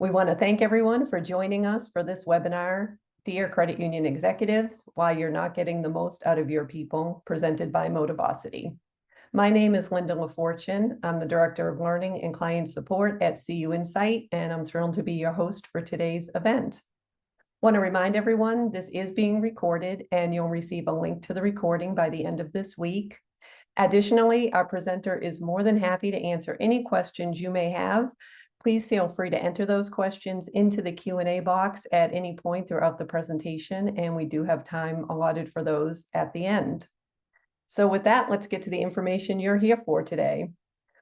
We want to thank everyone for joining us for this webinar, Dear Credit Union Executives, Why You're Not Getting the Most Out of Your People, presented by Motivosity. My name is Linda LaFortune. I'm the Director of Learning and Client Support at CU Insight, and I'm thrilled to be your host for today's event. Want to remind everyone this is being recorded, and you'll receive a link to the recording by the end of this week. Additionally, our presenter is more than happy to answer any questions you may have. Please feel free to enter those questions into the Q&A box at any point throughout the presentation, and we do have time allotted for those at the end. So with that, let's get to the information you're here for today.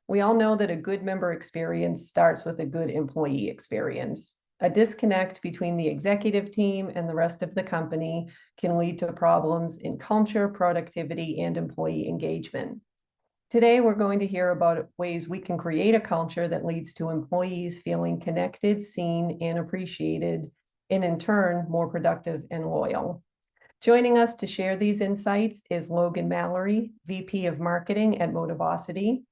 We all know that a good member experience starts with a good employee experience. A disconnect between the executive team and the rest of the company can lead to problems in culture, productivity, and employee engagement. Today, we're going to hear about ways we can create a culture that leads to employees feeling connected, seen, and appreciated, and in turn, more productive and loyal. Joining us to share these insights is Logan Mallory, VP of Marketing at Motivosity.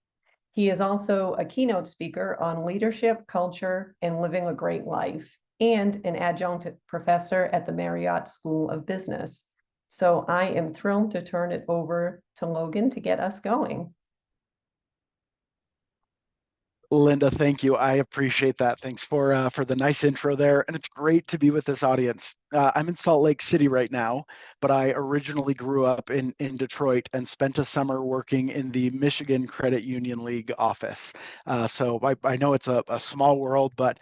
He is also a keynote speaker on leadership, culture, and living a great life, and an adjunct professor at the Marriott School of Business. So I am thrilled to turn it over to Logan to get us going. Linda, thank you. I appreciate that. Thanks for the nice intro there. And it's great to be with this audience. I'm in Salt Lake City right now, but I originally grew up in Detroit and spent a summer working in the Michigan Credit Union League office. So I know it's a small world, but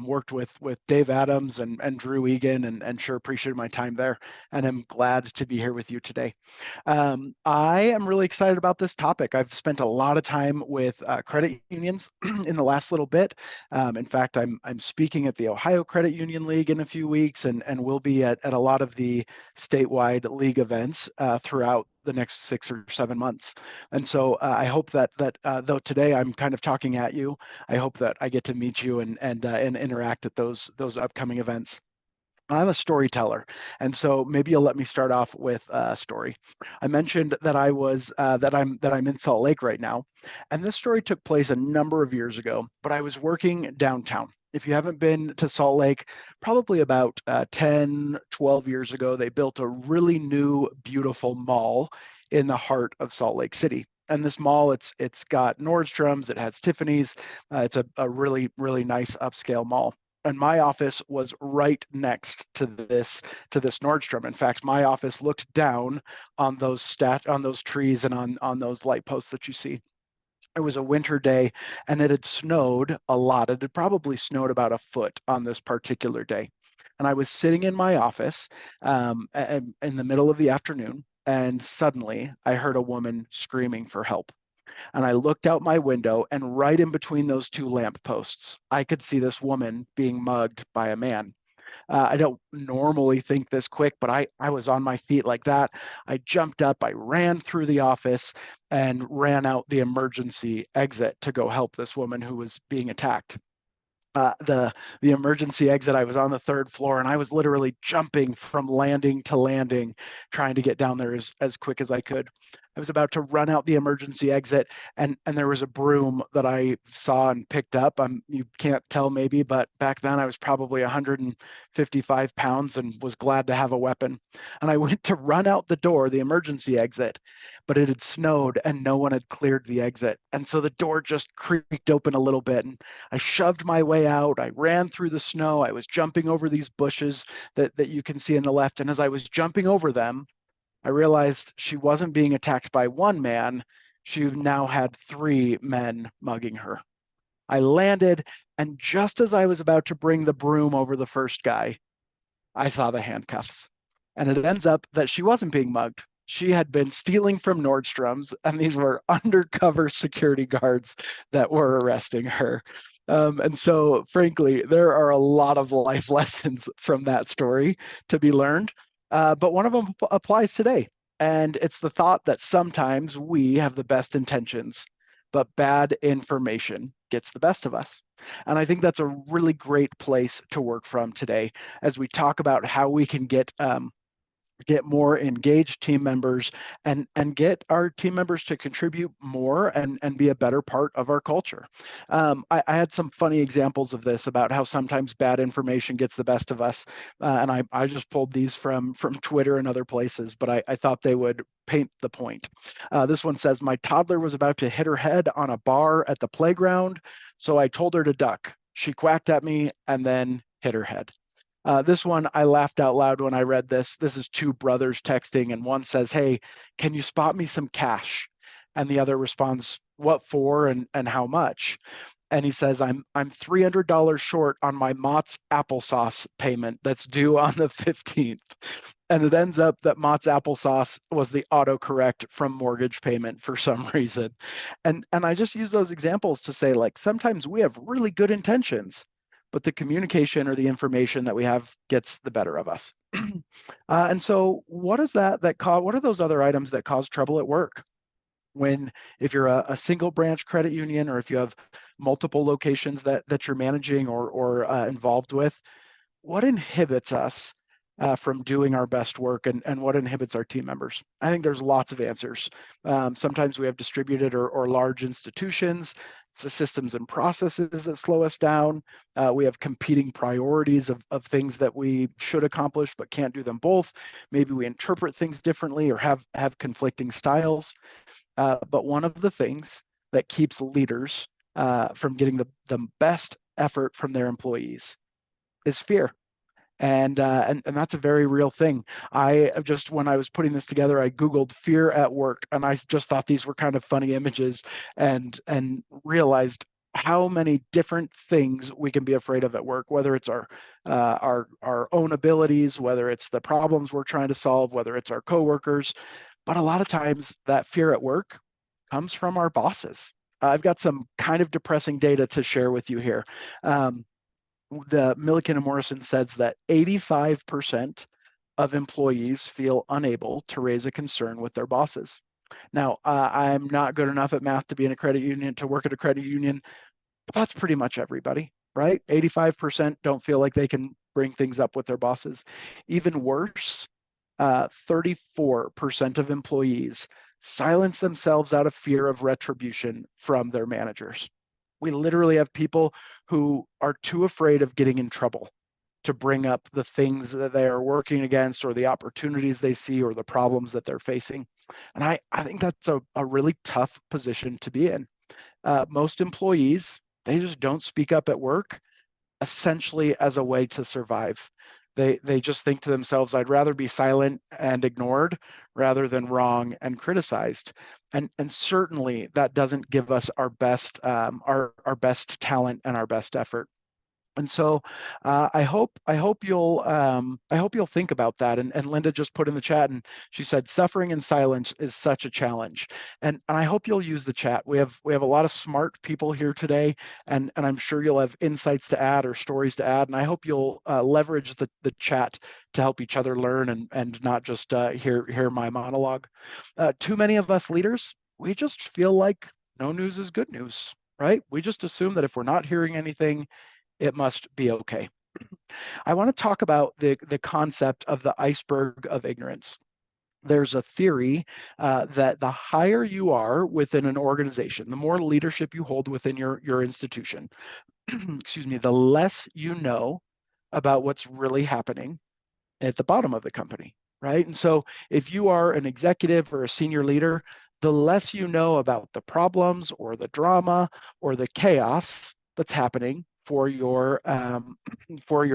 worked with Dave Adams and Drew Egan and sure appreciated my time there. And I'm glad to be here with you today. I am really excited about this topic. I've spent a lot of time with credit unions in the last little bit. In fact, I'm speaking at the Ohio Credit Union League in a few weeks and will be at a lot of the statewide league events throughout the next 6 or 7 months. And so I hope that though today I'm kind of talking at you, I hope that I get to meet you and interact at those upcoming events. I'm a storyteller, and so maybe you'll let me start off with a story. I mentioned that I'm in Salt Lake right now, and this story took place a number of years ago, but I was working downtown. If you haven't been to Salt Lake, probably about 10, 12 years ago, they built a really new, beautiful mall in the heart of Salt Lake City. And this mall, it's got Nordstrom's, it has Tiffany's, it's a really, really nice upscale mall. And my office was right next to this Nordstrom. In fact, my office looked down on those trees and on those light posts that you see. It was a winter day and it had snowed a lot. It had probably snowed about a foot on this particular day. And I was sitting in my office in the middle of the afternoon, and suddenly I heard a woman screaming for help. And I looked out my window, and right in between those two lampposts, I could see this woman being mugged by a man. I don't normally think this quick, but I was on my feet like that. I jumped up, I ran through the office and ran out the emergency exit to go help this woman who was being attacked. The emergency exit, I was on the 3rd floor and I was literally jumping from landing to landing, trying to get down there as quick as I could. I was about to run out the emergency exit and there was a broom that I saw and picked up. You can't tell maybe, but back then I was probably 155 pounds and was glad to have a weapon. And I went to run out the door, the emergency exit, but it had snowed and no one had cleared the exit. And so the door just creaked open a little bit and I shoved my way out. I ran through the snow. I was jumping over these bushes that you can see on the left. And as I was jumping over them, I realized she wasn't being attacked by one man. She now had 3 men mugging her. I landed, and just as I was about to bring the broom over the first guy, I saw the handcuffs. And it ends up that she wasn't being mugged. She had been stealing from Nordstrom's, and these were undercover security guards that were arresting her. And so, frankly, there are a lot of life lessons from that story to be learned. But one of them applies today. And it's the thought that sometimes we have the best intentions, but bad information gets the best of us. And I think that's a really great place to work from today as we talk about how we can get get more engaged team members, and get our team members to contribute more and be a better part of our culture. I had some funny examples of this about how sometimes bad information gets the best of us, and I just pulled these from Twitter and other places, but I thought they would paint the point. This one says, my toddler was about to hit her head on a bar at the playground, so I told her to duck. She quacked at me and then hit her head. This one, I laughed out loud when I read this. This is two brothers texting, and one says, hey, can you spot me some cash? And the other responds, what for and how much? And he says, I'm $300 short on my Mott's applesauce payment that's due on the 15th. And it ends up that Mott's applesauce was the autocorrect from mortgage payment for some reason. And I just use those examples to say, like, sometimes we have really good intentions, but the communication or the information that we have gets the better of us. And so what is what are those other items that cause trouble at work? When, if you're a single branch credit union, or if you have multiple locations that you're managing or involved with, what inhibits us from doing our best work, and what inhibits our team members? I think there's lots of answers. Sometimes we have distributed or large institutions. It's the systems and processes that slow us down. We have competing priorities of things that we should accomplish but can't do them both. Maybe we interpret things differently or have conflicting styles. But one of the things that keeps leaders from getting the best effort from their employees is fear. And that's a very real thing. I just, when I was putting this together, I Googled fear at work, and I just thought these were kind of funny images, and realized how many different things we can be afraid of at work, whether it's our own abilities, whether it's the problems we're trying to solve, whether it's our coworkers. But a lot of times that fear at work comes from our bosses. I've got some kind of depressing data to share with you here. The Milliken and Morrison says that 85% of employees feel unable to raise a concern with their bosses. Now, I'm not good enough at math to be in a credit union, to work at a credit union, but that's pretty much everybody, right? 85% don't feel like they can bring things up with their bosses. Even worse, 34% of employees silence themselves out of fear of retribution from their managers. We literally have people who are too afraid of getting in trouble to bring up the things that they are working against, or the opportunities they see, or the problems that they're facing. And I think that's a really tough position to be in. Most employees, they just don't speak up at work, essentially as a way to survive. They just think to themselves, I'd rather be silent and ignored rather than wrong and criticized. And certainly that doesn't give us our best our best talent and our best effort. And so I hope you'll think about that. And Linda just put in the chat, and she said suffering in silence is such a challenge. And I hope you'll use the chat. We have a lot of smart people here today, and I'm sure you'll have insights to add or stories to add. And I hope you'll leverage the chat to help each other learn, and not just hear my monologue. Too many of us leaders, we just feel like no news is good news, right? We just assume that if we're not hearing anything, it must be okay. I want to talk about the concept of the iceberg of ignorance. There's a theory that the higher you are within an organization, the more leadership you hold within your institution, excuse me, the less you know about what's really happening at the bottom of the company, right? And so if you are an executive or a senior leader, the less you know about the problems or the drama or the chaos that's happening for your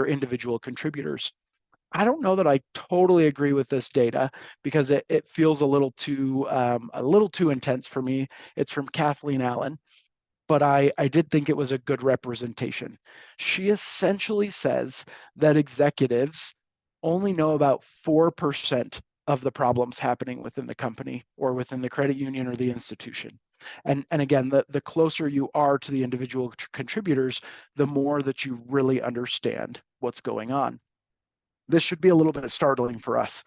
individual contributors. I don't know that I totally agree with this data, because it feels a little too intense for me. It's from Kathleen Allen, but I did think it was a good representation. She essentially says that executives only know about 4% of the problems happening within the company or within the credit union or the institution. And again, the closer you are to the individual contributors, the more that you really understand what's going on. This should be a little bit startling for us.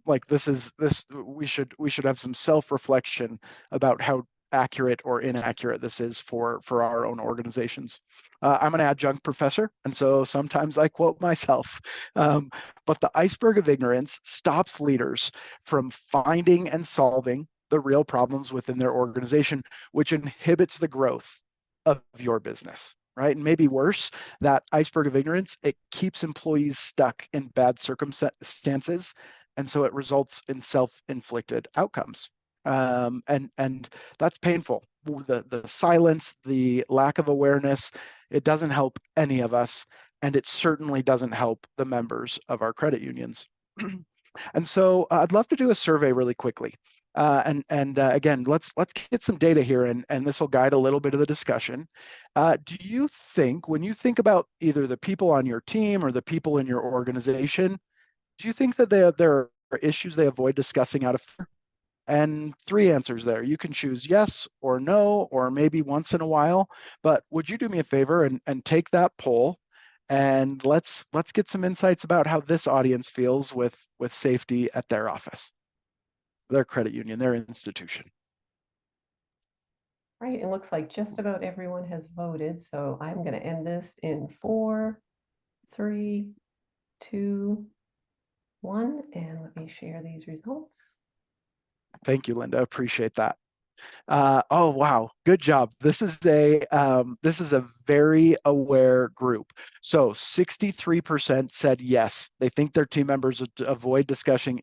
Like this we should have some self-reflection about how accurate or inaccurate this is for our own organizations. I'm an adjunct professor, and so sometimes I quote myself. Um, but the iceberg of ignorance stops leaders from finding and solving the real problems within their organization, which inhibits the growth of your business, right? And maybe worse, that iceberg of ignorance, it keeps employees stuck in bad circumstances. And so it results in self-inflicted outcomes. And that's painful. The silence, the lack of awareness, it doesn't help any of us. And it certainly doesn't help the members of our credit unions. And so I'd love to do a survey really quickly. And again, let's get some data here, and this will guide a little bit of the discussion. Do you think, when you think about either the people on your team or the people in your organization, do you think that there are issues they avoid discussing out of fear? And three answers there. You can choose yes or no, or maybe once in a while. But would you do me a favor and take that poll, and let's get some insights about how this audience feels with safety at their office, their credit union, their institution. Right, it looks like just about everyone has voted, so I'm going to end this in 4, 3, 2, 1, and let me share these results. Thank you, Linda. Appreciate that. Oh wow, good job. This is a very aware group. So 63% said yes, they think their team members would avoid discussing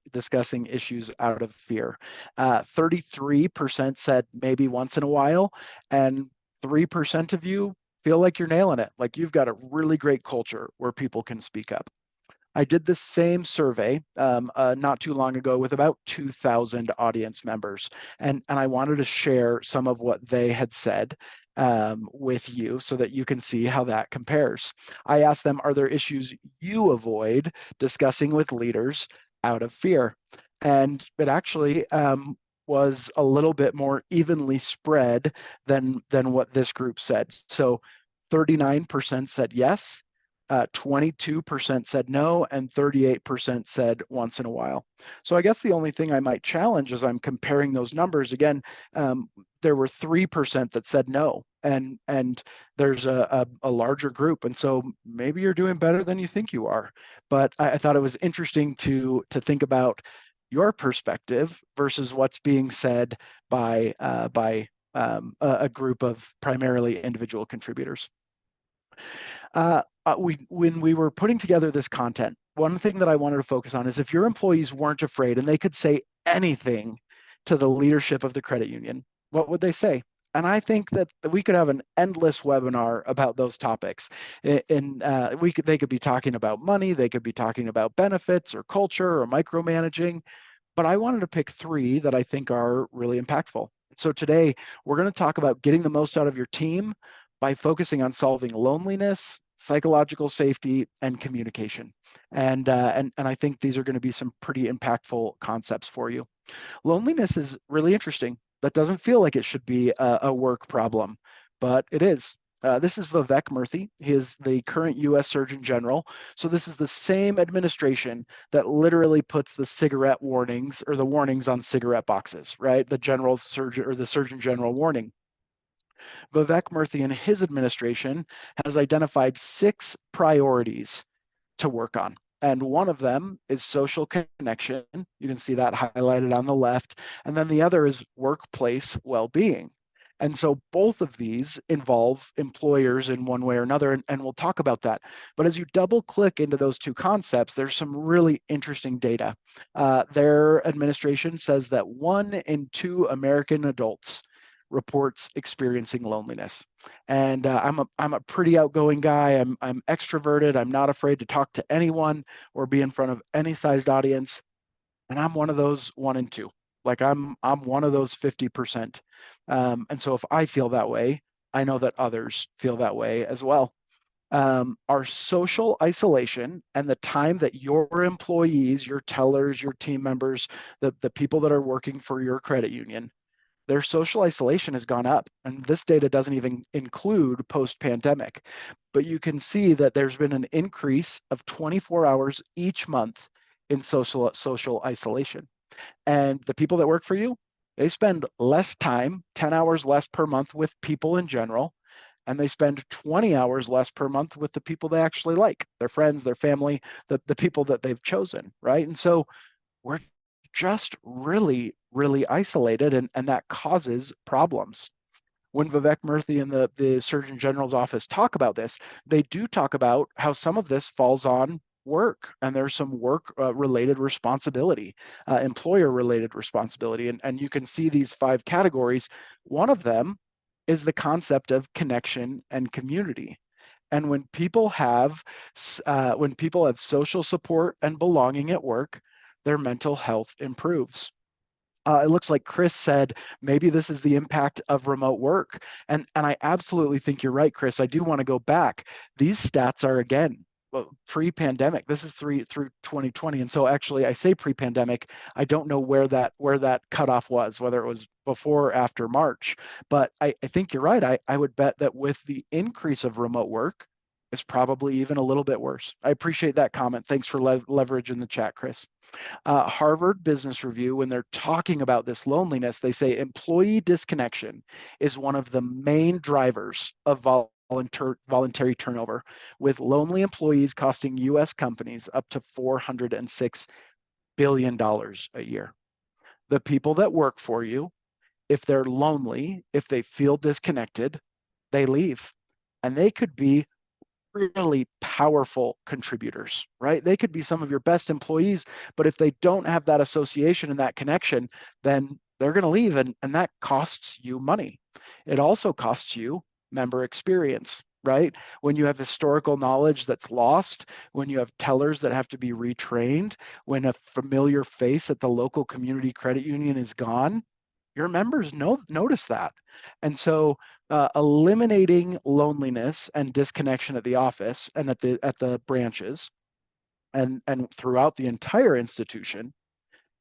issues out of fear. 33% said maybe once in a while, and 3% of you feel like you're nailing it. Like you've got a really great culture where people can speak up. I did the same survey not too long ago with about 2,000 audience members, and I wanted to share some of what they had said with you so that you can see how that compares. I asked them, are there issues you avoid discussing with leaders out of fear? And it actually was a little bit more evenly spread than what this group said. So 39% said yes, 22% said no, and 38% said once in a while. So I guess the only thing I might challenge as I'm comparing those numbers, again, there were 3% that said no, and there's a larger group. And so maybe you're doing better than you think you are. But I thought it was interesting to think about your perspective versus what's being said by a group of primarily individual contributors. When we were putting together this content, one thing that I wanted to focus on is if your employees weren't afraid and they could say anything to the leadership of the credit union, what would they say? And I think that we could have an endless webinar about those topics. And they could be talking about money, they could be talking about benefits or culture or micromanaging, but I wanted to pick three that I think are really impactful. So today we're going to talk about getting the most out of your team by focusing on solving loneliness, psychological safety, and communication. And I think these are going to be some pretty impactful concepts for you. Loneliness is really interesting. That doesn't feel like it should be a work problem, but it is. This is Vivek Murthy. He is the current US Surgeon General. So this is the same administration that literally puts the cigarette warnings or the warnings on cigarette boxes, right? The general surgeon or the Surgeon General warning. Vivek Murthy and his administration has identified 6 priorities to work on. And one of them is social connection. You can see that highlighted on the left. And then the other is workplace well-being. And so both of these involve employers in one way or another, and we'll talk about that. But as you double click into those two concepts, there's some really interesting data. Their administration says that 1 in 2 American adults reports experiencing loneliness. And I'm a pretty outgoing guy. I'm extroverted. I'm not afraid to talk to anyone or be in front of any sized audience. And I'm one of those 1 in 2. Like I'm one of those 50%. And so if I feel that way, I know that others feel that way as well. Our social isolation and the time that your employees, your tellers, your team members, the people that are working for your credit union, their social isolation has gone up. And this data doesn't even include post-pandemic. But you can see that there's been an increase of 24 hours each month in social isolation. And the people that work for you, They spend less time, 10 hours less per month with people in general, and they spend 20 hours less per month with the people they actually like, their friends, their family, the people that they've chosen, right? And so we're just really, really isolated, and that causes problems. When Vivek Murthy and the Surgeon General's office talk about this, they do talk about how some of this falls on work, and there's some work related responsibility, employer related responsibility. And you can see these 5 categories. One of them is the concept of connection and community. And when people have social support and belonging at work, their mental health improves. It looks like Chris said maybe this is the impact of remote work. And I absolutely think you're right, Chris. I do want to go back. These stats are, again, pre-pandemic. This is through 2020. And so actually I say pre-pandemic, I don't know where that cutoff was, whether it was before or after March. But I think you're right. I would bet that with the increase of remote work, it's probably even a little bit worse. I appreciate that comment. Thanks for leverage in the chat, Chris. Harvard Business Review, when they're talking about this loneliness, they say employee disconnection is one of the main drivers of voluntary turnover, with lonely employees costing US companies up to $406 billion a year. The people that work for you, if they're lonely, if they feel disconnected, they leave. And they could be really powerful contributors, right? They could be some of your best employees, but if they don't have that association and that connection, then they're going to leave, and that costs you money. It also costs you member experience, right? When you have historical knowledge that's lost, when you have tellers that have to be retrained, when a familiar face at the local community credit union is gone, your members notice that. And so eliminating loneliness and disconnection at the office and at the branches and throughout the entire institution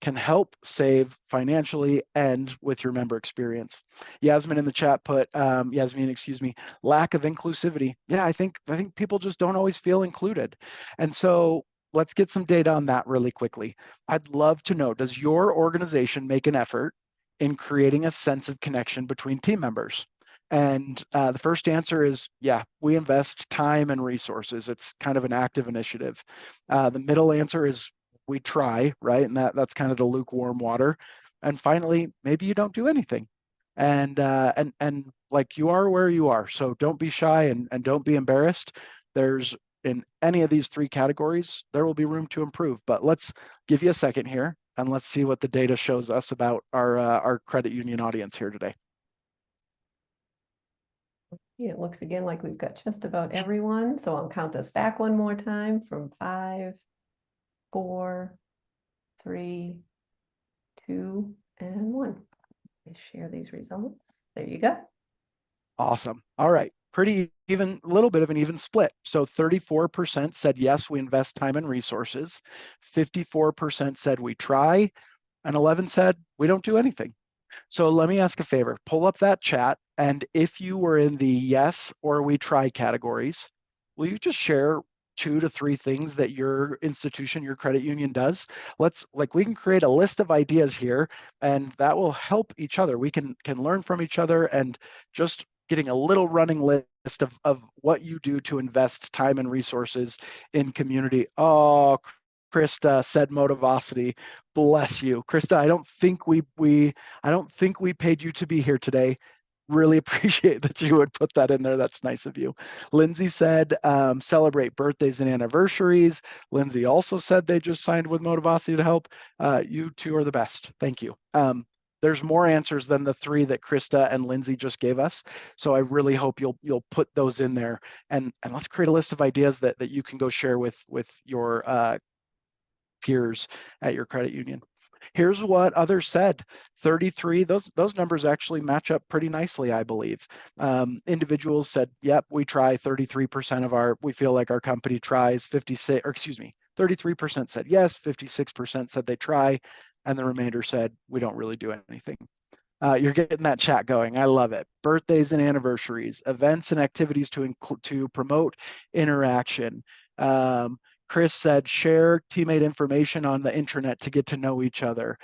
can help save financially and with your member experience. Yasmin in the chat put, Yasmin, excuse me, lack of inclusivity. Yeah, I think people just don't always feel included. And so let's get some data on that really quickly. I'd love to know, does your organization make an effort in creating a sense of connection between team members? And the first answer is, yeah, we invest time and resources. It's kind of an active initiative. The middle answer is we try, right? And that's kind of the lukewarm water. And finally, maybe you don't do anything. And like, you are where you are. So don't be shy and don't be embarrassed. There's in any of these 3 categories, there will be room to improve. But let's give you a second here and let's see what the data shows us about our credit union audience here today. Yeah, it looks again like we've got just about everyone. So I'll count us back one more time from 5, 4, 3, 2, and 1. Let's share these results. There you go. Awesome. All right. Pretty even, a little bit of an even split. So 34% said, yes, we invest time and resources. 54% said we try, and 11 said we don't do anything. So let me ask a favor. Pull up that chat, and if you were in the yes or we try categories, will you just share 2 to 3 things that your institution, your credit union does? We can create a list of ideas here, and that will help each other. We can learn from each other, and just getting a little running list of what you do to invest time and resources in community. Oh, Krista said Motivosity. Bless you, Krista. I don't think we paid you to be here today. Really appreciate that you would put that in there. That's nice of you. Lindsay said, celebrate birthdays and anniversaries. Lindsay also said they just signed with Motivosity to help. You two are the best. Thank you. There's more answers than the 3 that Krista and Lindsay just gave us. So I really hope you'll put those in there, and let's create a list of ideas that you can go share with your peers at your credit union. Here's what others said. 33, those numbers actually match up pretty nicely, I believe. Individuals said, yep, we try. 33% we feel like our company tries. 33% said yes, 56% said they try, and the remainder said we don't really do anything. You're getting that chat going. I love it. Birthdays and anniversaries, events and activities to promote interaction. Chris said, share teammate information on the intranet to get to know each other.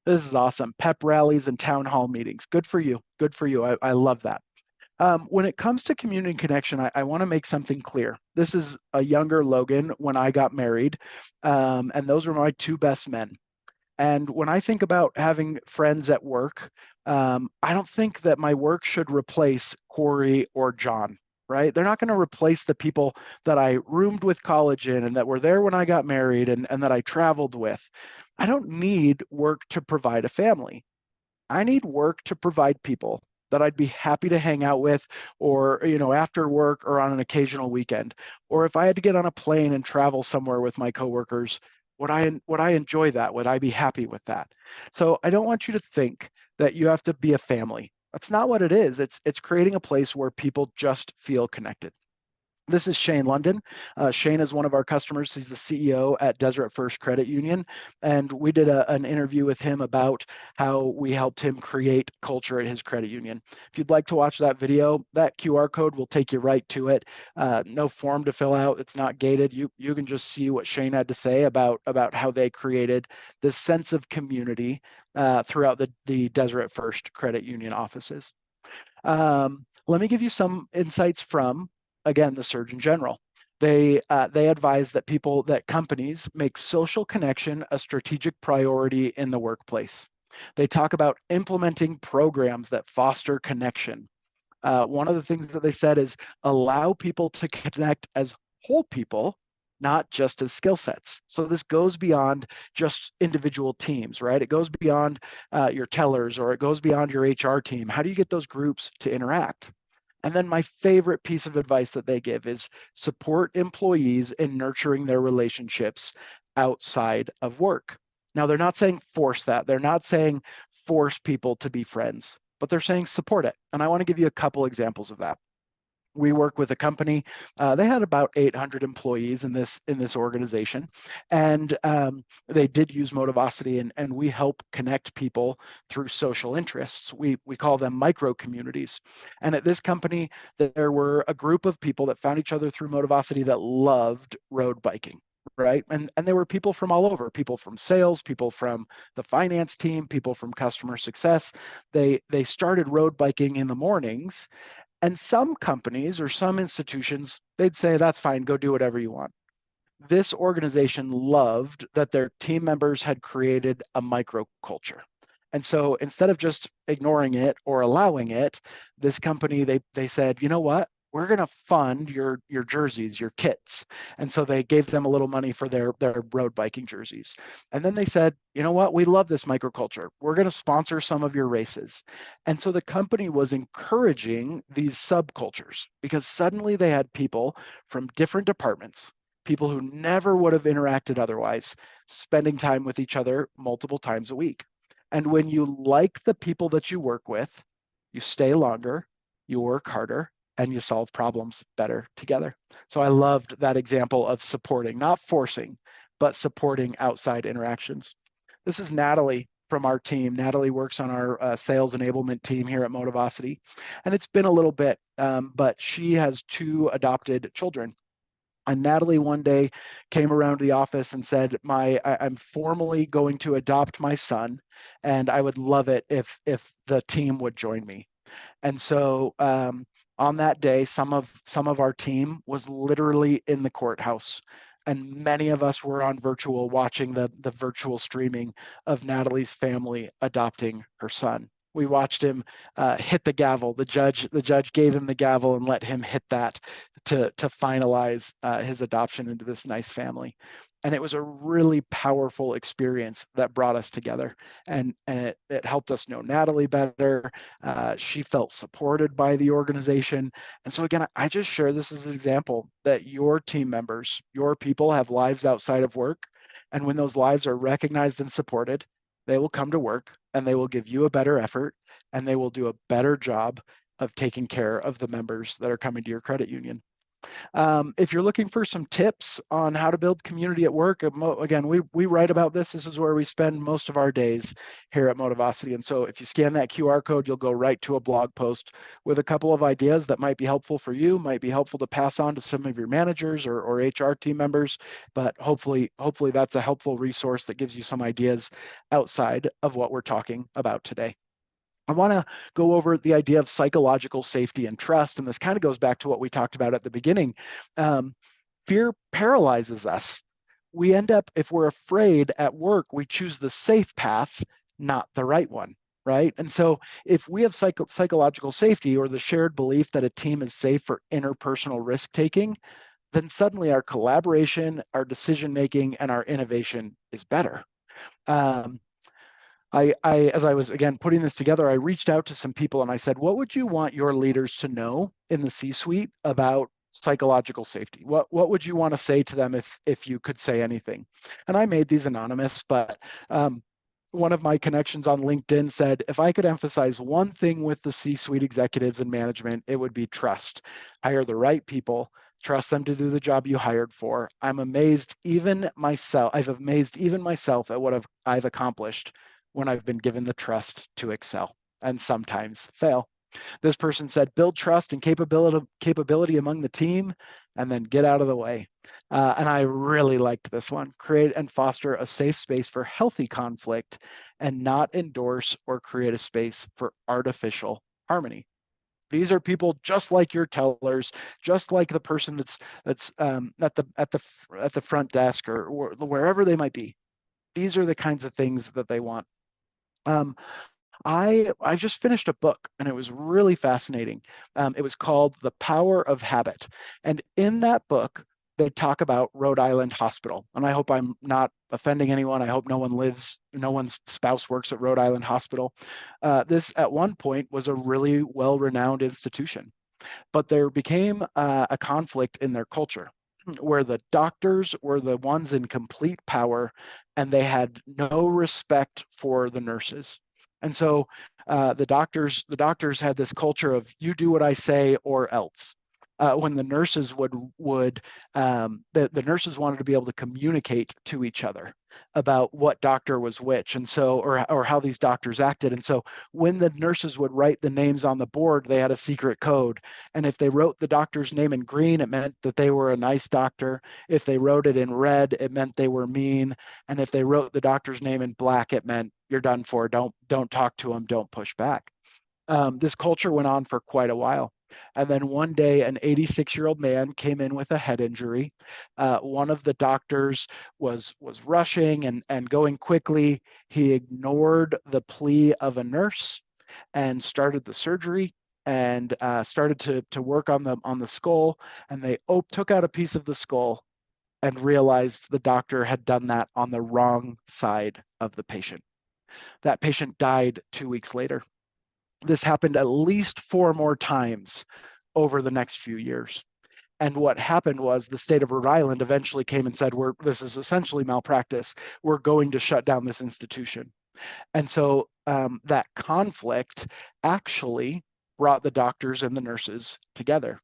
This is awesome. Pep rallies and town hall meetings. Good for you. Good for you. I love that. When it comes to community connection, I want to make something clear. This is a younger Logan when I got married, and those were my two best men. And when I think about having friends at work, I don't think that my work should replace Corey or John, right? They're not going to replace the people that I roomed with college in and that were there when I got married and that I traveled with. I don't need work to provide a family. I need work to provide people that I'd be happy to hang out with or, after work or on an occasional weekend. Or if I had to get on a plane and travel somewhere with my coworkers, would I enjoy that? Would I be happy with that? So I don't want you to think that you have to be a family. That's not what it is. It's creating a place where people just feel connected. This is Shane London. Shane is one of our customers. He's the CEO at Deseret First Credit Union. And we did an interview with him about how we helped him create culture at his credit union. If you'd like to watch that video, that QR code will take you right to it. No form to fill out. It's not gated. You can just see what Shane had to say about how they created this sense of community throughout the Deseret First Credit Union offices. Let me give you some insights from, again, the Surgeon General. They advise that companies make social connection a strategic priority in the workplace. They talk about implementing programs that foster connection. One of the things that they said is allow people to connect as whole people, not just as skill sets. So this goes beyond just individual teams, right? It goes beyond your tellers, or it goes beyond your HR team. How do you get those groups to interact? And then my favorite piece of advice that they give is support employees in nurturing their relationships outside of work. Now, they're not saying force that. They're not saying force people to be friends, but they're saying support it. And I want to give you a couple examples of that. We work with a company. They had about 800 employees in this organization, and they did use Motivosity, and we help connect people through social interests. We call them micro communities. And at this company, there were a group of people that found each other through Motivosity that loved road biking. Right. And there were people from all over, people from sales, people from the finance team, people from customer success. They started road biking in the mornings, and some companies or some institutions, they'd say, that's fine, go do whatever you want. This organization loved that their team members had created a microculture. And so instead of just ignoring it or allowing it, this company, they said, you know what? We're going to fund your jerseys, your kits. And so they gave them a little money for their road biking jerseys. And then they said, you know what? We love this microculture. We're going to sponsor some of your races. And so the company was encouraging these subcultures because suddenly they had people from different departments, people who never would have interacted otherwise, spending time with each other multiple times a week. And when you like the people that you work with, you stay longer, you work harder, and you solve problems better together. So I loved that example of supporting, not forcing, but supporting outside interactions. This is Natalie from our team. Natalie works on our sales enablement team here at Motivosity. And it's been a little bit, but she has two adopted children. And Natalie one day came around to the office and said, I'm formally going to adopt my son, and I would love it if the team would join me. And so on that day, some of our team was literally in the courthouse, and many of us were on virtual watching the virtual streaming of Natalie's family adopting her son. We watched him hit the gavel. The judge gave him the gavel and let him hit that to finalize his adoption into this nice family. And it was a really powerful experience that brought us together, and it helped us know Natalie better. She felt supported by the organization. And so again, I just share this as an example that your team members, your people have lives outside of work. And when those lives are recognized and supported, they will come to work and they will give you a better effort and they will do a better job of taking care of the members that are coming to your credit union. If you're looking for some tips on how to build community at work, again, we write about this. This is where we spend most of our days here at Motivosity. And so if you scan that QR code, you'll go right to a blog post with a couple of ideas that might be helpful for you, might be helpful to pass on to some of your managers or HR team members. But hopefully that's a helpful resource that gives you some ideas outside of what we're talking about today. I want to go over the idea of psychological safety and trust. And this kind of goes back to what we talked about at the beginning. Um, Fear paralyzes us. We end up, if we're afraid at work, we choose the safe path, not the right one, right? And so if we have psychological safety or the shared belief that a team is safe for interpersonal risk taking, then suddenly our collaboration, our decision making, and our innovation is better. Um, as I was again putting this together, I reached out to some people and I said, what would you want your leaders to know in the C-suite about psychological safety? What would you want to say to them if you could say anything? And I made these anonymous, but one of my connections on LinkedIn said, if I could emphasize one thing with the C-suite executives and management, it would be trust. Hire the right people, trust them to do the job you hired for. I've amazed even myself at what I've accomplished when I've been given the trust to excel and sometimes fail. This person said, build trust and capability among the team and then get out of the way. And I really liked this one. Create and foster a safe space for healthy conflict and not endorse or create a space for artificial harmony. These are people just like your tellers, just like the person that's at the front desk or wherever they might be. These are the kinds of things that they want. Um, I just finished a book and it was really fascinating. It was called The Power of Habit. And in that book, they talk about Rhode Island Hospital. And I hope I'm not offending anyone. I hope no one's spouse works at Rhode Island Hospital. This at one point was a really well-renowned institution, but there became a conflict in their culture where the doctors were the ones in complete power and they had no respect for the nurses. And so the doctors had this culture of you do what I say or else. When the nurses the nurses wanted to be able to communicate to each other about what doctor was which, and so or how these doctors acted. And so when the nurses would write the names on the board, they had a secret code. And if they wrote the doctor's name in green, it meant that they were a nice doctor. If they wrote it in red, it meant they were mean. And if they wrote the doctor's name in black, it meant you're done for. Don't talk to them. Don't push back. This culture went on for quite a while. And then one day, an 86-year-old man came in with a head injury. One of the doctors was rushing and going quickly. He ignored the plea of a nurse and started the surgery and started to work on the skull. And they took out a piece of the skull and realized the doctor had done that on the wrong side of the patient. That patient died 2 weeks later. This happened at least 4 more times over the next few years. And what happened was the state of Rhode Island eventually came and said, this is essentially malpractice. We're going to shut down this institution. And so that conflict actually brought the doctors and the nurses together.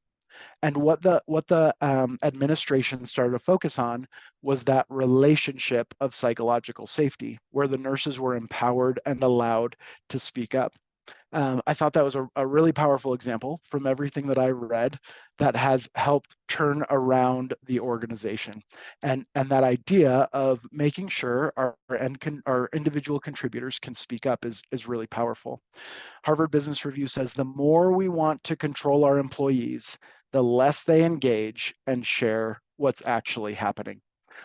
And what the administration started to focus on was that relationship of psychological safety, where the nurses were empowered and allowed to speak up. I thought that was a really powerful example from everything that I read that has helped turn around the organization. And that idea of making sure our individual contributors can speak up is really powerful. Harvard Business Review says the more we want to control our employees, the less they engage and share what's actually happening.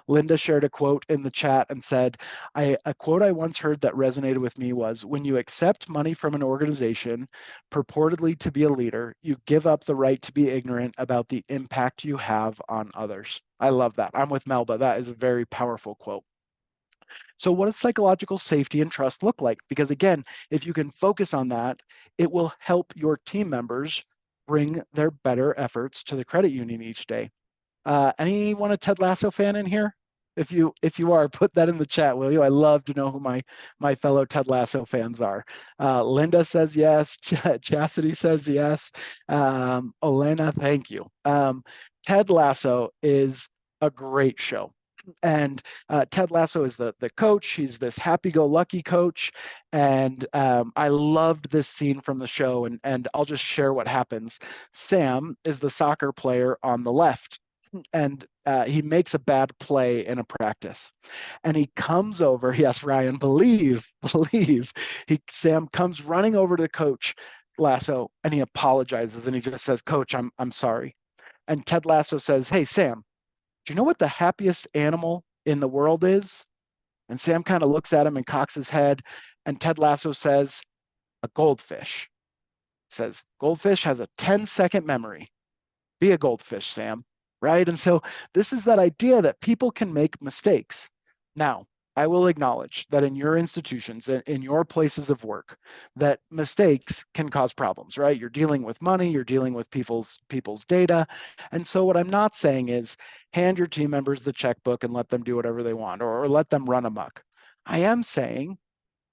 Linda shared a quote in the chat and said, a quote I once heard that resonated with me was, when you accept money from an organization purportedly to be a leader, you give up the right to be ignorant about the impact you have on others. I love that. I'm with Melba. That is a very powerful quote. So what does psychological safety and trust look like? Because again, if you can focus on that, it will help your team members bring their better efforts to the credit union each day. Anyone a Ted Lasso fan in here? If you are, put that in the chat, will you? I love to know who my fellow Ted Lasso fans are. Linda says yes. Chastity says yes. Olena, thank you. Ted Lasso is a great show. And Ted Lasso is the coach. He's this happy-go-lucky coach, and I loved this scene from the show. And I'll just share what happens. Sam is the soccer player on the left, and he makes a bad play in a practice, and he comes over. Yes, Ryan, believe. Sam comes running over to Coach Lasso, and he apologizes, and he just says, "Coach, I'm sorry." And Ted Lasso says, "Hey, Sam, do you know what the happiest animal in the world is?" And Sam kind of looks at him and cocks his head. And Ted Lasso says, "A goldfish." Says, "Goldfish has a 10-second memory. Be a goldfish, Sam." Right? And so this is that idea that people can make mistakes. Now, I will acknowledge that in your institutions, in your places of work, that mistakes can cause problems, right? You're dealing with money, you're dealing with people's data. And so what I'm not saying is hand your team members the checkbook and let them do whatever they want, or let them run amok. I am saying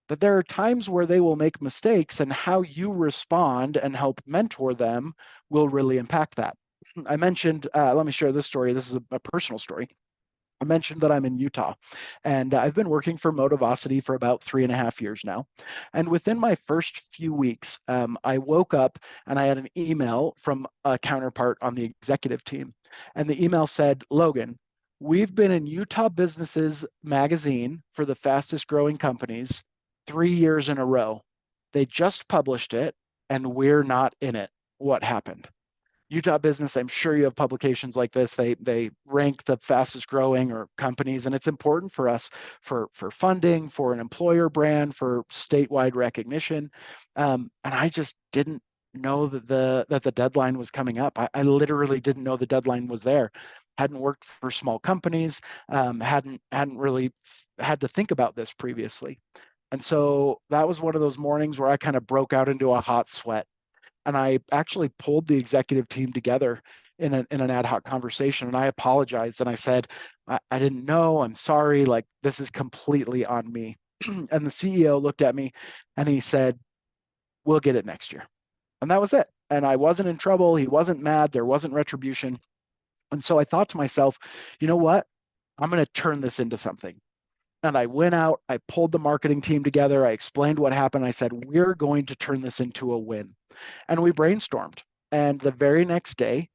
that there are times where they will make mistakes, and how you respond and help mentor them will really impact that. I mentioned, let me share this story. This is a personal story. I mentioned that I'm in Utah, and I've been working for Motivosity for about 3.5 years now. And within my first few weeks, I woke up and I had an email from a counterpart on the executive team. And the email said, "Logan, we've been in Utah Businesses magazine for the fastest growing companies 3 years in a row. They just published it, and we're not in it. What happened?" Utah Business, I'm sure you have publications like this. They rank the fastest growing or companies, and it's important for us for funding, for an employer brand, for statewide recognition. And I just didn't know that the deadline was coming up. I literally didn't know the deadline was there. Hadn't worked for small companies, hadn't really had to think about this previously. And so that was one of those mornings where I kind of broke out into a hot sweat, and I actually pulled the executive team together in an ad hoc conversation, and I apologized, and I said, I didn't know, I'm sorry, like this is completely on me." And the CEO looked at me and he said, "We'll get it next year." And that was it. And I wasn't in trouble. He wasn't mad. There wasn't retribution. And so I thought to myself, you know what? I'm going to turn this into something. And I went out, I pulled the marketing team together, I explained what happened. I said, "We're going to turn this into a win." And we brainstormed. And the very next day,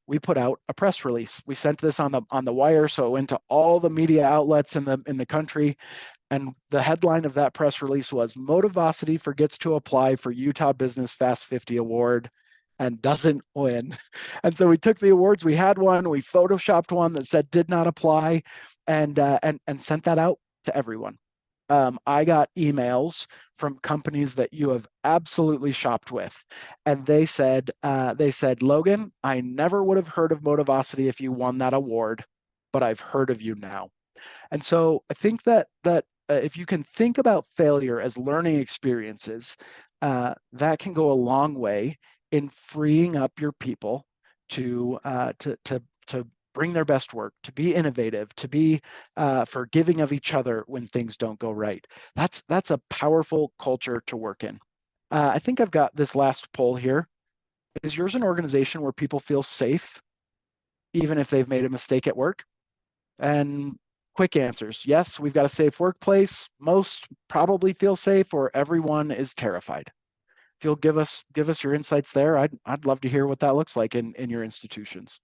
we put out a press release. We sent this on the wire, so it went to all the media outlets in the country. And the headline of that press release was, "Motivosity forgets to apply for Utah Business Fast 50 Award and doesn't win." And so we took the awards. We had one. We photoshopped one that said "did not apply," and sent that out to everyone. I got emails from companies that you have absolutely shopped with, and they said, "Logan, I never would have heard of Motivosity if you won that award, but I've heard of you now." And so I think that if you can think about failure as learning experiences, that can go a long way in freeing up your people to bring their best work, to be innovative, to be forgiving of each other when things don't go right. That's a powerful culture to work in. I think I've got this last poll here. Is yours an organization where people feel safe, even if they've made a mistake at work? And quick answers. Yes, we've got a safe workplace. Most probably feel safe, or everyone is terrified. If you'll give us your insights there, I'd love to hear what that looks like in your institutions.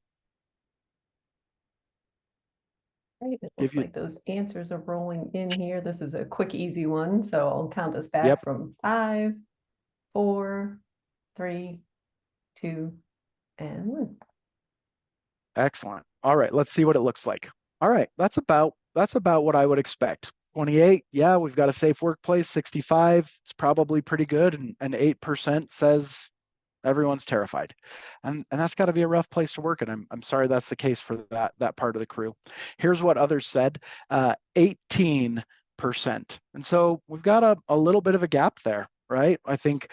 Right, it Give looks you like those answers are rolling in here. This is a quick, easy one. So I'll count us Yep, back from 5, 4, 3, 2, and 1. excellent. All right, let's see what it looks like. All right, that's about what I would expect. 28, yeah, we've got a safe workplace. 65, it's probably pretty good, and 8% says everyone's terrified. And that's got to be a rough place to work. And I'm sorry that's the case for that part of the crew. Here's what others said, 18%. And so we've got a little bit of a gap there, right? I think,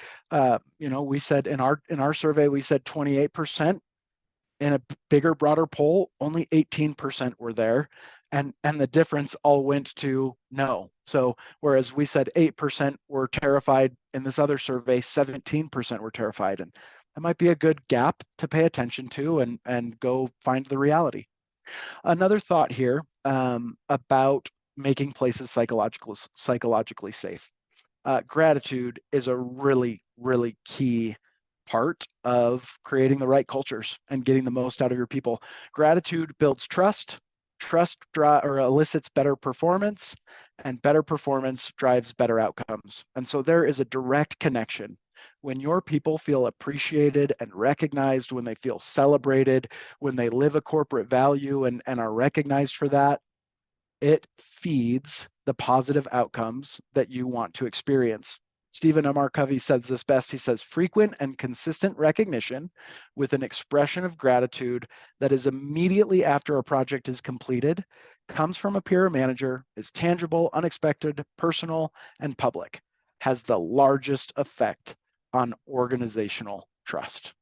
we said in our survey, we said 28%. In a bigger, broader poll, only 18% were there. And the difference all went to no. So whereas we said 8% were terrified, in this other survey, 17% were terrified. And It might be a good gap to pay attention to and go find the reality. Another thought here about making places psychologically safe. Gratitude is a really, really key part of creating the right cultures and getting the most out of your people. Gratitude builds trust. Or elicits better performance, and better performance drives better outcomes. And so there is a direct connection. When your people feel appreciated and recognized, when they feel celebrated, when they live a corporate value and are recognized for that, it feeds the positive outcomes that you want to experience. Stephen M. R. Covey says this best. He says, frequent and consistent recognition with an expression of gratitude that is immediately after a project is completed comes from a peer or manager, is tangible, unexpected, personal, and public, has the largest effect on organizational trust.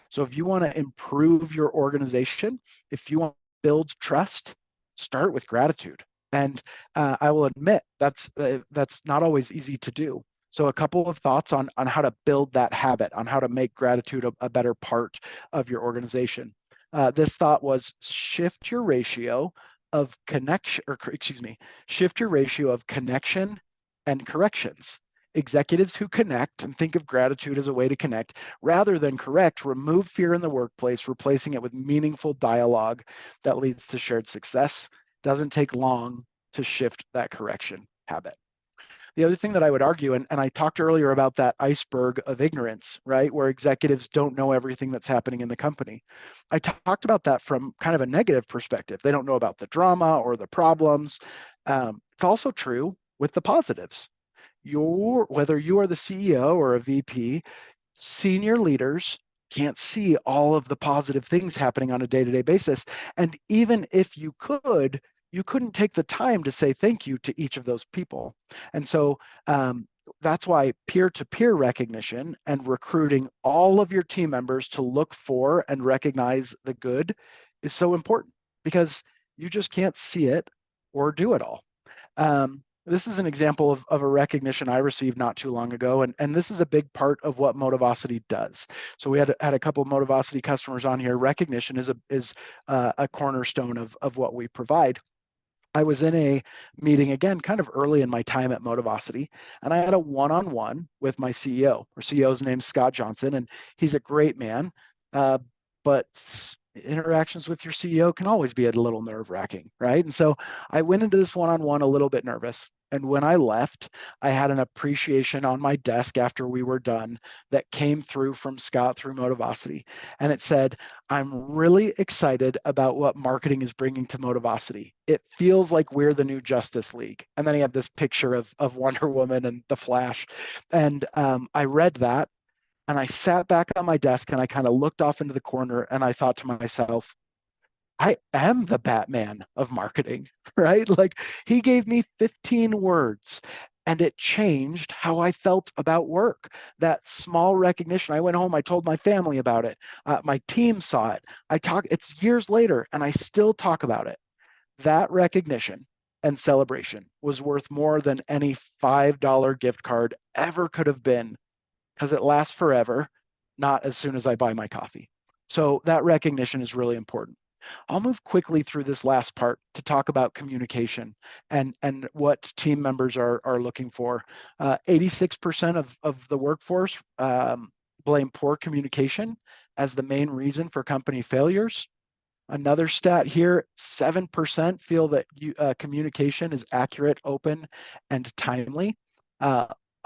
So if you want to improve your organization, if you want to build trust, start with gratitude. And I will admit that's not always easy to do. So a couple of thoughts on how to build that habit, on how to make gratitude a better part of your organization. This thought was shift your ratio of connection, or excuse me, shift your ratio of connection and corrections. Executives who connect and think of gratitude as a way to connect rather than correct, remove fear in the workplace, replacing it with meaningful dialogue that leads to shared success. Doesn't take long to shift that correction habit. The other thing that I would argue, and I talked earlier about that iceberg of ignorance, right, where executives don't know everything that's happening in the company. I talked about that from kind of a negative perspective. They don't know about the drama or the problems. It's also true with the positives. Whether you are the CEO or a VP, senior leaders can't see all of the positive things happening on a day-to-day basis. And even if you could, you couldn't take the time to say thank you to each of those people. And so that's why peer-to-peer recognition and recruiting all of your team members to look for and recognize the good is so important, because you just can't see it or do it all. This is an example of a recognition I received not too long ago, and this is a big part of what Motivosity does. So we had a couple of Motivosity customers on here. Recognition is a cornerstone of what we provide. I was in a meeting again, kind of early in my time at Motivosity, and I had a one-on-one with my CEO. Our CEO's name's Scott Johnson, and he's a great man, but interactions with your CEO can always be a little nerve-wracking, right? And so I went into this one-on-one a little bit nervous. And when I left, I had an appreciation on my desk after we were done that came through from Scott through Motivosity. And it said, I'm really excited about what marketing is bringing to Motivosity. It feels like we're the new Justice League. And then he had this picture of Wonder Woman and the Flash. And I read that, and I sat back on my desk and I kind of looked off into the corner and I thought to myself, I am the Batman of marketing, right? Like, he gave me 15 words and it changed how I felt about work. That small recognition. I went home, I told my family about it. My team saw it. It's years later and I still talk about it. That recognition and celebration was worth more than any $5 gift card ever could have been, because it lasts forever, not as soon as I buy my coffee. So that recognition is really important. I'll move quickly through this last part to talk about communication and what team members are looking for. 86% of the workforce blame poor communication as the main reason for company failures. Another stat here, 7% feel that communication is accurate, open, and timely.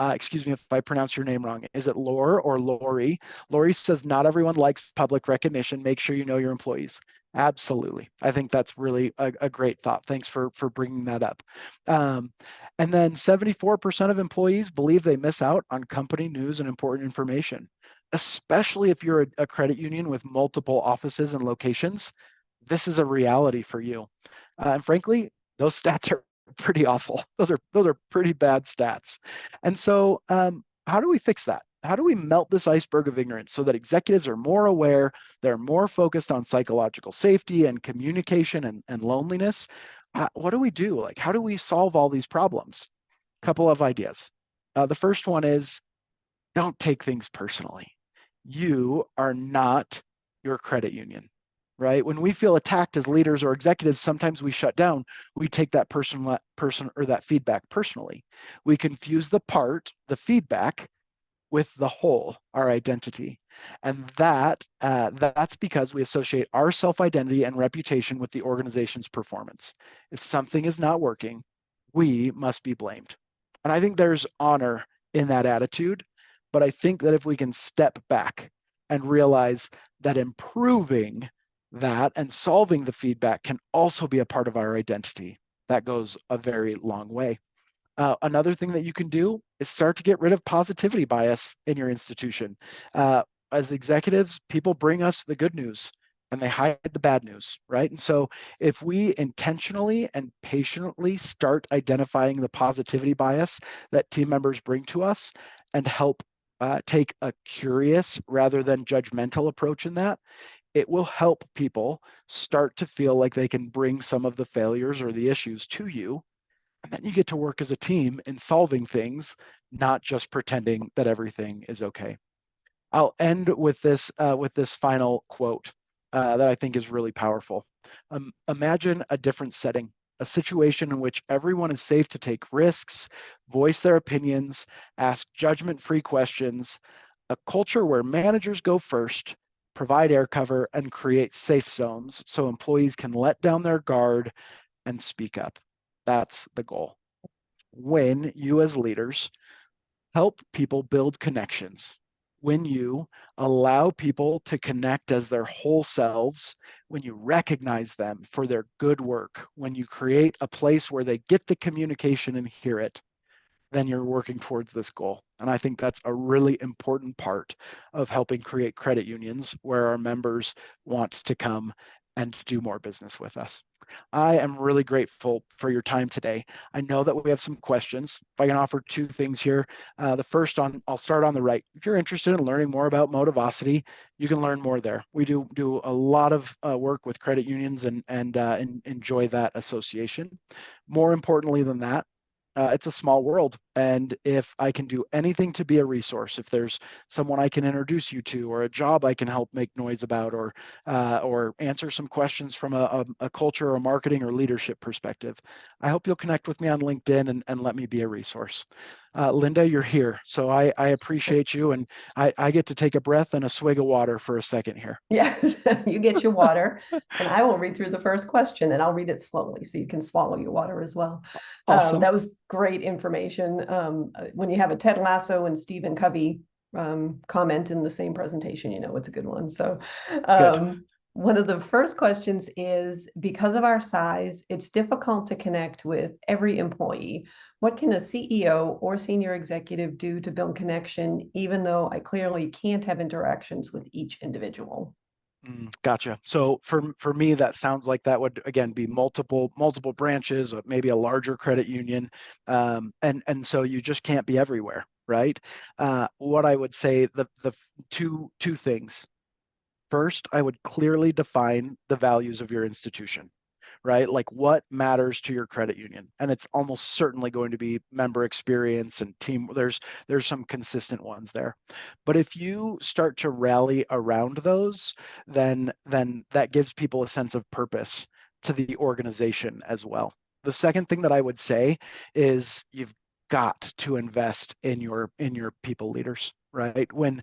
Excuse me if I pronounce your name wrong. Is it Lore or Lori? Lori says, not everyone likes public recognition. Make sure you know your employees. Absolutely. I think that's really a great thought. Thanks for bringing that up. And then 74% of employees believe they miss out on company news and important information, especially if you're a credit union with multiple offices and locations. This is a reality for you. And frankly, those stats are pretty awful. Those are pretty bad stats. And so how do we fix that? How do we melt this iceberg of ignorance so that executives are more aware, they're more focused on psychological safety and communication and loneliness? What do we do? Like, how do we solve all these problems? Couple of ideas. The first one is, don't take things personally. You are not your credit union, right? When we feel attacked as leaders or executives, sometimes we shut down. We take that person or that feedback personally. We confuse the feedback, with the whole, our identity. And that's because we associate our self-identity and reputation with the organization's performance. If something is not working, we must be blamed. And I think there's honor in that attitude, but I think that if we can step back and realize that improving that and solving the feedback can also be a part of our identity, that goes a very long way. Another thing that you can do is start to get rid of positivity bias in your institution. Uh, as executives, people bring us the good news and they hide the bad news, right? And so if we intentionally and patiently start identifying the positivity bias that team members bring to us and help take a curious rather than judgmental approach in that, it will help people start to feel like they can bring some of the failures or the issues to you, and then you get to work as a team in solving things, not just pretending that everything is okay. I'll end with this final quote that I think is really powerful. Imagine a different setting, a situation in which everyone is safe to take risks, voice their opinions, ask judgment-free questions, a culture where managers go first, provide air cover, and create safe zones so employees can let down their guard and speak up. That's the goal. When you, as leaders, help people build connections, when you allow people to connect as their whole selves, when you recognize them for their good work, when you create a place where they get the communication and hear it, then you're working towards this goal. And I think that's a really important part of helping create credit unions where our members want to come and do more business with us. I am really grateful for your time today. I know that we have some questions. If I can offer two things here. The first I'll start on the right. If you're interested in learning more about Motivosity, you can learn more there. We do a lot of work with credit unions and enjoy that association. More importantly than that, it's a small world. And if I can do anything to be a resource, if there's someone I can introduce you to, or a job I can help make noise about, or answer some questions from a culture or marketing or leadership perspective, I hope you'll connect with me on LinkedIn and let me be a resource. Linda, you're here. So I appreciate you. And I get to take a breath and a swig of water for a second here. Yes, you get your water, and I will read through the first question, and I'll read it slowly so you can swallow your water as well. Awesome. That was great information. When you have a Ted Lasso and Stephen Covey comment in the same presentation, you know it's a good one. So, Good. one of the first questions is, because of our size, it's difficult to connect with every employee. What can a CEO or senior executive do to build connection, even though I clearly can't have interactions with each individual? Gotcha. So for me, that sounds like that would again be multiple branches, or maybe a larger credit union, and so you just can't be everywhere, right? What I would say, the two things. First, I would clearly define the values of your institution, right? Like what matters to your credit union. And it's almost certainly going to be member experience and team. There's some consistent ones there. But if you start to rally around those, then that gives people a sense of purpose to the organization as well. The second thing that I would say is you've got to invest in your people leaders, right? When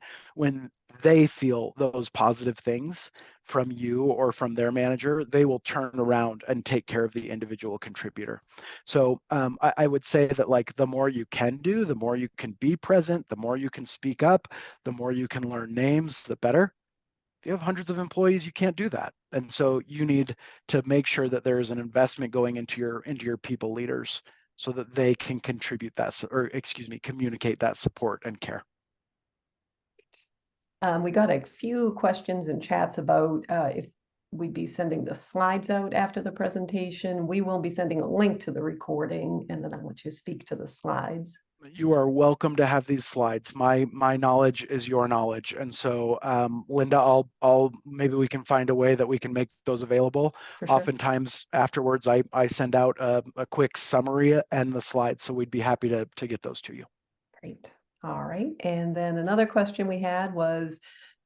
they feel those positive things from you or from their manager, they will turn around and take care of the individual contributor. So I would say that like the more you can do, the more you can be present, the more you can speak up, the more you can learn names, the better. If you have hundreds of employees, you can't do that. And so you need to make sure that there is an investment going into your people leaders so that they can contribute that, or excuse me, communicate that support and care. We got a few questions and chats about if we'd be sending the slides out after the presentation. We will be sending a link to the recording, and then I'll let you speak to the slides. You are welcome to have these slides. My knowledge is your knowledge, and so Linda, I'll maybe we can find a way that we can make those available. For sure. Oftentimes afterwards, I send out a quick summary and the slides, so we'd be happy to get those to you. Great. All right. And then another question we had was,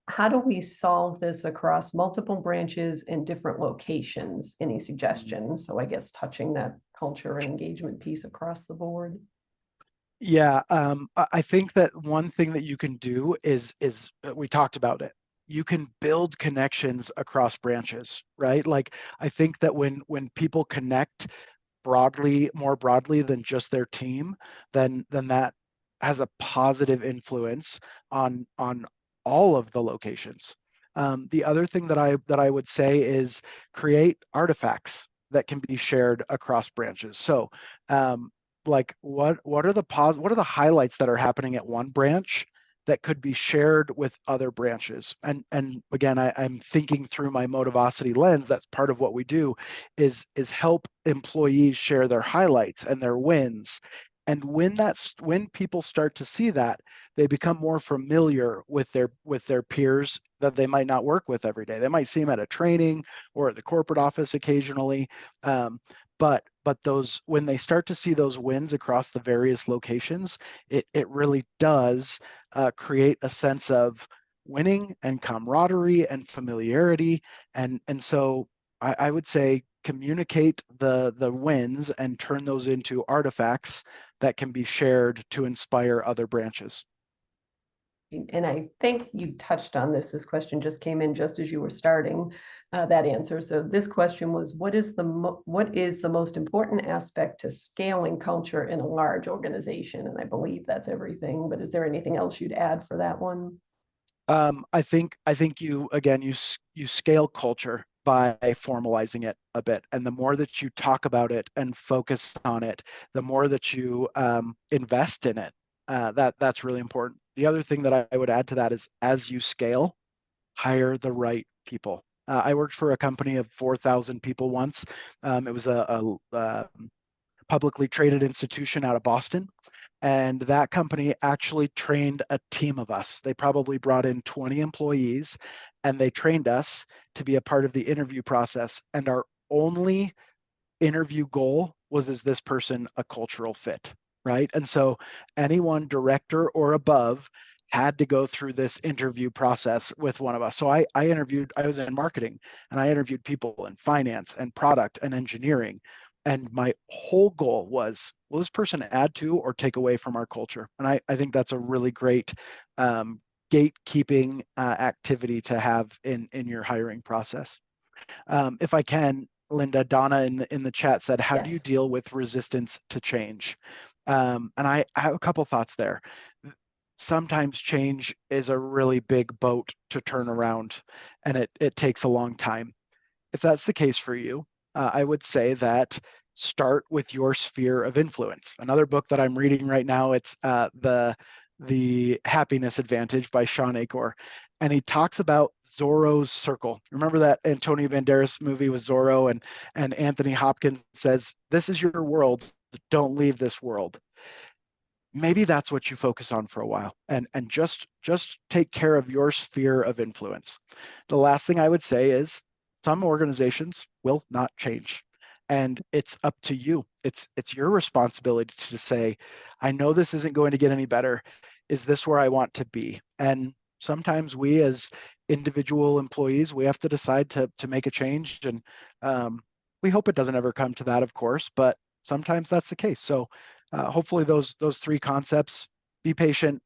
how do we solve this across multiple branches and different locations? Any suggestions? So I guess touching that culture and engagement piece across the board. Yeah, I think that one thing that you can do is we talked about it. You can build connections across branches, right? Like I think that when people connect more broadly than just their team, then that has a positive influence on all of the locations. The other thing that I would say is create artifacts that can be shared across branches. So, like what are what are the highlights that are happening at one branch that could be shared with other branches? And again, I'm thinking through my Motivosity lens. That's part of what we do is help employees share their highlights and their wins. And when people start to see that, they become more familiar with their peers that they might not work with every day. They might see them at a training or at the corporate office occasionally. Um, but those when they start to see those wins across the various locations, it really does create a sense of winning and camaraderie and familiarity. And so I would say communicate the wins and turn those into artifacts that can be shared to inspire other branches. And I think you touched on this. This question just came in just as you were starting that answer. So this question was, what is the most important aspect to scaling culture in a large organization? And I believe that's everything. But is there anything else you'd add for that one? I think you again you scale culture by formalizing it a bit, and the more that you talk about it and focus on it, the more that you invest in it. That's really important. The other thing that I would add to that is as you scale, hire the right people. I worked for a company of 4,000 people once. It was a publicly traded institution out of Boston. And that company actually trained a team of us. They probably brought in 20 employees and they trained us to be a part of the interview process. And our only interview goal was, is this person a cultural fit, right? And so anyone director or above had to go through this interview process with one of us. So I was in marketing and I interviewed people in finance and product and engineering. And my whole goal was, will this person add to or take away from our culture? And I think that's a really great um, gatekeeping activity to have in your hiring process. If I can, Linda, Donna in the chat said, how do you Yes. deal with resistance to change? And I have a couple thoughts there. Sometimes change is a really big boat to turn around, and it takes a long time. If that's the case for you, I would say that start with your sphere of influence. Another book that I'm reading right now, it's the Happiness Advantage by Sean Acor, and he talks about Zorro's circle. Remember that Antonio Banderas movie with Zorro, and Anthony Hopkins says, "This is your world. Don't leave this world." Maybe that's what you focus on for a while, and just take care of your sphere of influence. The last thing I would say is some organizations will not change, and it's up to you. It's your responsibility to say, I know this isn't going to get any better. Is this where I want to be? And sometimes we as individual employees, we have to decide to make a change, and we hope it doesn't ever come to that, of course, but sometimes that's the case. So hopefully those three concepts: be patient,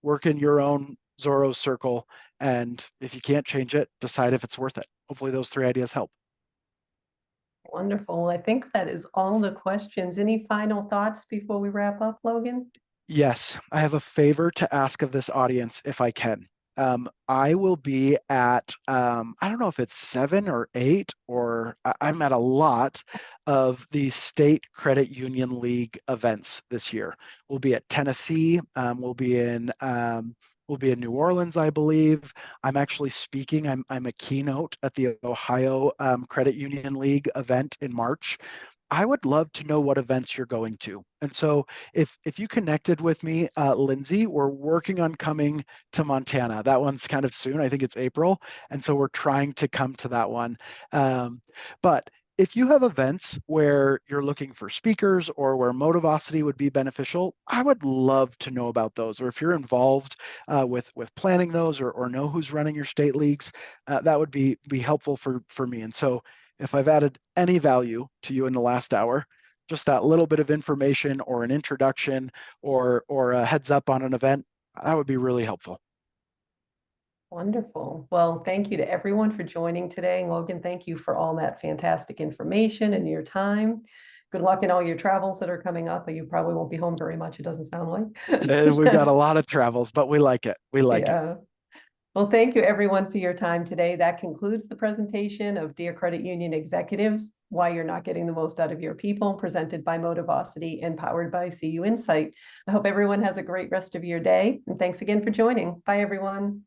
work in your own Zorro circle, and if you can't change it, decide if it's worth it. Hopefully those three ideas help. Wonderful. I think that is all the questions. Any final thoughts before we wrap up, Logan? Yes, I have a favor to ask of this audience if I can. I will be at, I don't know if it's 7 or 8, or I'm at a lot of the State Credit Union League events this year. We'll be at Tennessee. We'll be in New Orleans, I believe. I'm actually speaking. I'm a keynote at the Ohio Credit Union League event in March. I would love to know what events you're going to. And so if you connected with me, Lindsay, we're working on coming to Montana. That one's kind of soon. I think it's April. And so we're trying to come to that one. Um, but if you have events where you're looking for speakers or where Motivosity would be beneficial, I would love to know about those. Or if you're involved with planning those or know who's running your state leagues, that would be helpful for me. And so if I've added any value to you in the last hour, just that little bit of information or an introduction or a heads up on an event, that would be really helpful. Wonderful. Well, thank you to everyone for joining today. Logan, thank you for all that fantastic information and your time. Good luck in all your travels that are coming up. You probably won't be home very much, it doesn't sound We've got like. a lot of travels, but we like it. We like it. Yeah. Well, thank you everyone for your time today. That concludes the presentation of Dear Credit Union Executives, Why You're Not Getting the Most Out of Your People, presented by Motivosity and powered by CU Insight. I hope everyone has a great rest of your day. And thanks again for joining. Bye, everyone.